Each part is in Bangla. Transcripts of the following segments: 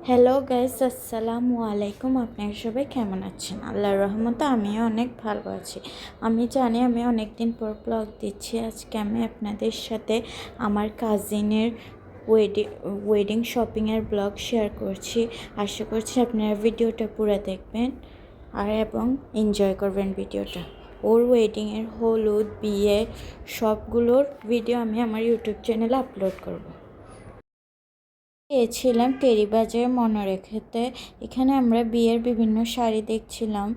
হ্যালো গাইস, আসসালামু আলাইকুম। আপনারা সবাই কেমন আছেন? আল্লাহর রহমতে আমিও অনেক ভালো আছি। আমি জানি আমি অনেক দিন পর ব্লগ দিচ্ছি। আজকে আমি আপনাদের সাথে আমার কাজিনের ওয়েডিং শপিংয়ের ব্লগ শেয়ার করছি। আশা করছি আপনারা ভিডিওটা পুরো দেখবেন এবং এনজয় করবেন ভিডিওটা। ওর ওয়েডিংয়ের হলুদ, বিয়ে সবগুলোর ভিডিও আমি আমার ইউটিউব চ্যানেলে আপলোড করব। গিয়েছিলাম টেরিবাজার মনোরেখাতে। এখানে আমরা বিয়ের বিভিন্ন শাড়ি দেখছিলাম।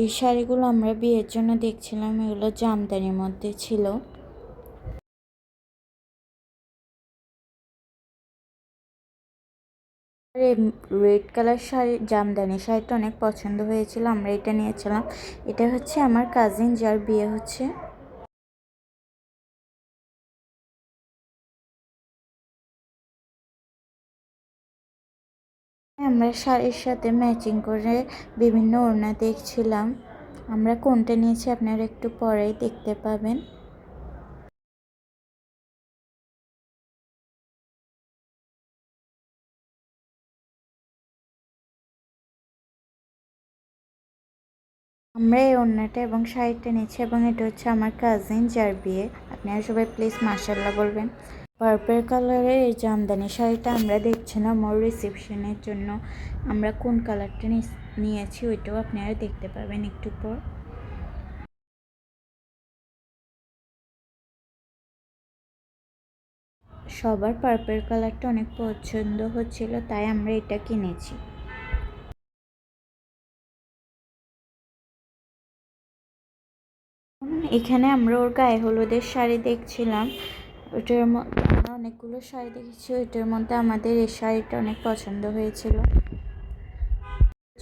এই শাড়িগুলো আমরা বিয়ের জন্য দেখছিলাম। এগুলো জামদানির মধ্যে ছিল। রেড কালার শাড়ি, জামদানি শাড়িটা অনেক পছন্দ হয়েছিল, আমরা এটা নিয়েছিলাম। এটা হচ্ছে আমার কাজিন যার বিয়ে হচ্ছে। আমরা শাড়ির সাথে ম্যাচিং করে বিভিন্ন ওড়না দেখছিলাম। আমরা কোনটা নিয়েছি আপনারা একটু পরেই দেখতে পাবেন। আমরা এই ওড়নাটা এবং শাড়িটা নিচ্ছি এবং এটা হচ্ছে আমার কাজিন যার বিয়ে। আপনারা সবাই প্লিজ মাশাআল্লাহ বলবেন। পার্পল কালারের এই জামদানি শাড়িটা আমরা দেখছিলাম ওর রিসেপশনের জন্য। আমরা কোন কালারটা নিয়েছি ওইটাও আপনারা দেখতে পাবেন একটু পর। সবার পার্পল কালারটা অনেক পছন্দ হচ্ছিল, তাই আমরা এটা কিনেছি। এখানে আমরা ওর গায়ে হলুদের শাড়ি দেখছিলাম। আমরা অনেকগুলো শাড়ি দেখেছি, ওইটার মধ্যে আমাদের এই শাড়িটা অনেক পছন্দ হয়েছিল,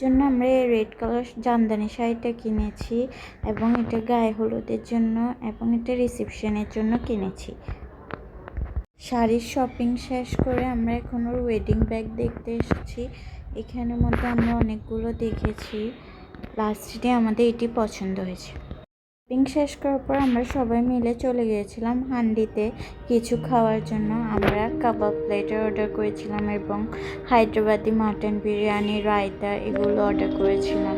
জন্য আমরা এই রেড কালার জামদানি শাড়িটা কিনেছি এবং এটা গায়ে হলুদের জন্য এবং এটা রিসেপশনের জন্য কিনেছি। শাড়ির শপিং শেষ করে আমরা এখন ওর ওয়েডিং ব্যাগ দেখতে এসেছি। এখানের মধ্যে আমরা অনেকগুলো দেখেছি, লাস্টে আমাদের এটি পছন্দ হয়েছে। শপিং শেষ করার পর আমরা সবাই মিলে চলে গিয়েছিলাম হান্ডিতে কিছু খাওয়ার জন্য। আমরা কাবাব প্লেটার অর্ডার করেছিলাম এবং হায়দ্রাবাদি মাটন বিরিয়ানি, রায়তা এগুলো অর্ডার করেছিলাম।